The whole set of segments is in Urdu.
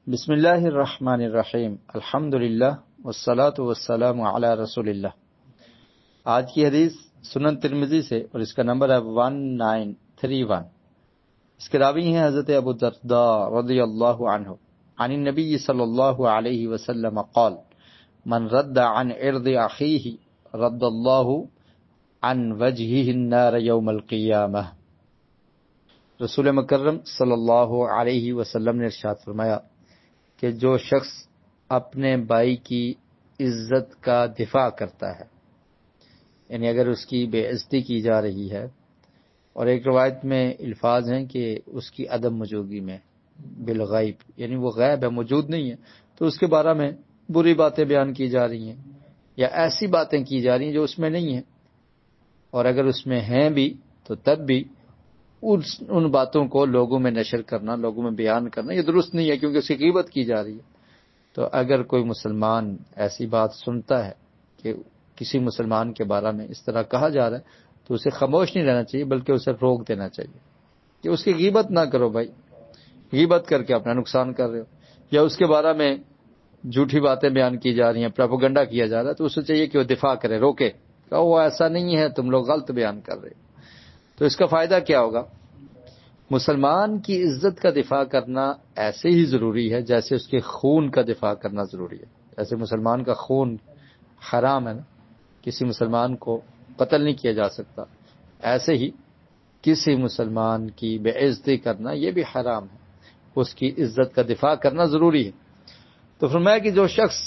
بسم اللہ الرحمن الرحیم، الحمد للہ والصلاة والسلام علی رسول اللہ۔ آج کی حدیث سنن ترمذی سے اور اس کا نمبر ہے 1931۔ اس کے راوی ہیں حضرت ابو الدرداء رضی اللہ عنہ عن النبی صلی اللہ علیہ وسلم قال من رد عن عرض اخیہ رد اللہ عن وجہہ النار یوم القیامہ۔ رسول مکرم صلی اللہ علیہ وسلم نے ارشاد فرمایا کہ جو شخص اپنے بھائی کی عزت کا دفاع کرتا ہے، یعنی اگر اس کی بے عزتی کی جا رہی ہے، اور ایک روایت میں الفاظ ہیں کہ اس کی عدم موجودگی میں بالغیب، یعنی وہ غیب ہے، موجود نہیں ہے، تو اس کے بارے میں بری باتیں بیان کی جا رہی ہیں یا ایسی باتیں کی جا رہی ہیں جو اس میں نہیں ہیں، اور اگر اس میں ہیں بھی تو تب بھی ان باتوں کو لوگوں میں نشر کرنا، لوگوں میں بیان کرنا یہ درست نہیں ہے، کیونکہ اس کی غیبت کی جا رہی ہے۔ تو اگر کوئی مسلمان ایسی بات سنتا ہے کہ کسی مسلمان کے بارے میں اس طرح کہا جا رہا ہے تو اسے خاموش نہیں رہنا چاہیے، بلکہ اسے روک دینا چاہیے کہ اس کی غیبت نہ کرو بھائی، غیبت کر کے اپنا نقصان کر رہے ہو، یا اس کے بارے میں جھوٹی باتیں بیان کی جا رہی ہیں، پروپیگنڈا کیا جا رہا ہے، تو اسے چاہیے کہ وہ دفاع کرے، روکے کہ وہ ایسا نہیں ہے، تم لوگ غلط بیان کر رہے ہو۔ تو اس کا فائدہ کیا ہوگا؟ مسلمان کی عزت کا دفاع کرنا ایسے ہی ضروری ہے جیسے اس کے خون کا دفاع کرنا ضروری ہے۔ جیسے مسلمان کا خون حرام ہے نا، کسی مسلمان کو قتل نہیں کیا جا سکتا، ایسے ہی کسی مسلمان کی بے عزتی کرنا یہ بھی حرام ہے، اس کی عزت کا دفاع کرنا ضروری ہے۔ تو فرمایا کہ جو شخص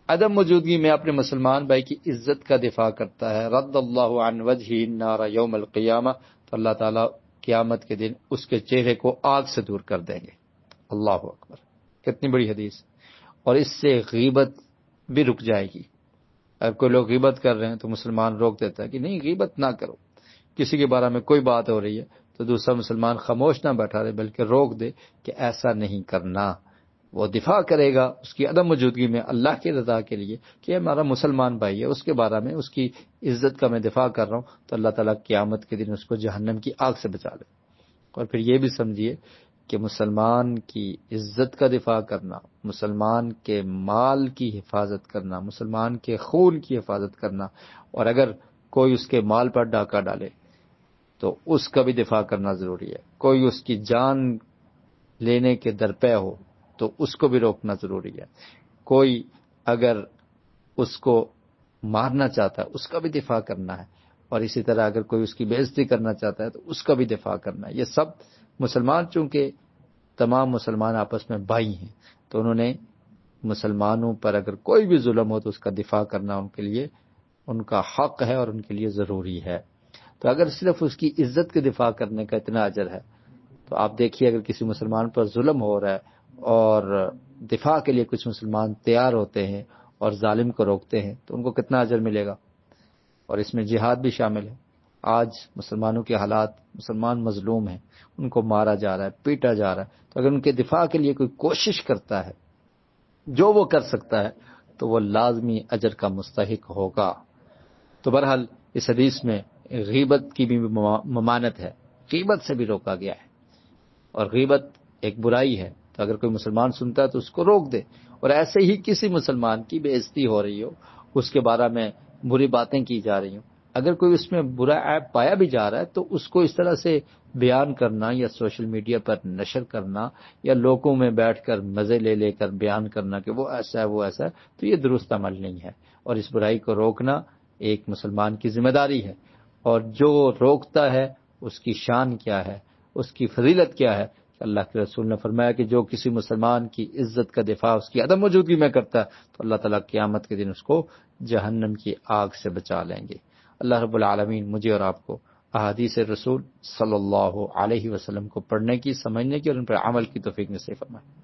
عدم موجودگی میں اپنے مسلمان بھائی کی عزت کا دفاع کرتا ہے، رد اللہ عن وجہہ النار یوم القیامہ، تو اللہ تعالیٰ قیامت کے دن اس کے چہرے کو آگ سے دور کر دیں گے۔ اللہ اکبر، کتنی بڑی حدیث۔ اور اس سے غیبت بھی رک جائے گی۔ اگر کوئی لوگ غیبت کر رہے ہیں تو مسلمان روک دیتا ہے کہ نہیں، غیبت نہ کرو، کسی کے بارے میں کوئی بات ہو رہی ہے تو دوسرا مسلمان خاموش نہ بیٹھا رہے بلکہ روک دے کہ ایسا نہیں کرنا۔ وہ دفاع کرے گا اس کی عدم موجودگی میں اللہ کی رضا کے لیے کہ ہمارا مسلمان بھائی ہے، اس کے بارے میں اس کی عزت کا میں دفاع کر رہا ہوں، تو اللہ تعالیٰ قیامت کے دن اس کو جہنم کی آگ سے بچا لے۔ اور پھر یہ بھی سمجھیے کہ مسلمان کی عزت کا دفاع کرنا، مسلمان کے مال کی حفاظت کرنا، مسلمان کے خون کی حفاظت کرنا، اور اگر کوئی اس کے مال پر ڈاکہ ڈالے تو اس کا بھی دفاع کرنا ضروری ہے۔ کوئی اس کی جان لینے کے درپے ہو تو اس کو بھی روکنا ضروری ہے۔ کوئی اگر اس کو مارنا چاہتا ہے اس کا بھی دفاع کرنا ہے، اور اسی طرح اگر کوئی اس کی بے عزتی کرنا چاہتا ہے تو اس کا بھی دفاع کرنا ہے۔ یہ سب مسلمان، چونکہ تمام مسلمان آپس میں بھائی ہیں، تو انہوں نے مسلمانوں پر اگر کوئی بھی ظلم ہو تو اس کا دفاع کرنا ان کے لیے ان کا حق ہے اور ان کے لیے ضروری ہے۔ تو اگر صرف اس کی عزت کے دفاع کرنے کا اتنا اجر ہے تو آپ دیکھیے اگر کسی مسلمان پر ظلم ہو رہا ہے اور دفاع کے لیے کچھ مسلمان تیار ہوتے ہیں اور ظالم کو روکتے ہیں تو ان کو کتنا اجر ملے گا۔ اور اس میں جہاد بھی شامل ہے۔ آج مسلمانوں کے حالات، مسلمان مظلوم ہیں، ان کو مارا جا رہا ہے، پیٹا جا رہا ہے، تو اگر ان کے دفاع کے لیے کوئی کوشش کرتا ہے جو وہ کر سکتا ہے تو وہ لازمی اجر کا مستحق ہوگا۔ تو بہرحال اس حدیث میں غیبت کی بھی ممانعت ہے، غیبت سے بھی روکا گیا ہے، اور غیبت ایک برائی ہے، تو اگر کوئی مسلمان سنتا ہے تو اس کو روک دے۔ اور ایسے ہی کسی مسلمان کی بے عزتی ہو رہی ہو، اس کے بارے میں بری باتیں کی جا رہی ہوں، اگر کوئی اس میں برا عیب پایا بھی جا رہا ہے تو اس کو اس طرح سے بیان کرنا یا سوشل میڈیا پر نشر کرنا یا لوگوں میں بیٹھ کر مزے لے لے کر بیان کرنا کہ وہ ایسا ہے وہ ایسا ہے، تو یہ درست عمل نہیں ہے، اور اس برائی کو روکنا ایک مسلمان کی ذمہ داری ہے۔ اور جو روکتا ہے اس کی شان کیا ہے، اس کی فضیلت کیا ہے؟ اللہ کے رسول نے فرمایا کہ جو کسی مسلمان کی عزت کا دفاع اس کی عدم موجودگی میں کرتا ہے تو اللہ تعالیٰ قیامت کے دن اس کو جہنم کی آگ سے بچا لیں گے۔ اللہ رب العالمین مجھے اور آپ کو احادیث رسول صلی اللہ علیہ وسلم کو پڑھنے کی، سمجھنے کی اور ان پر عمل کی توفیق نصیب فرمائے۔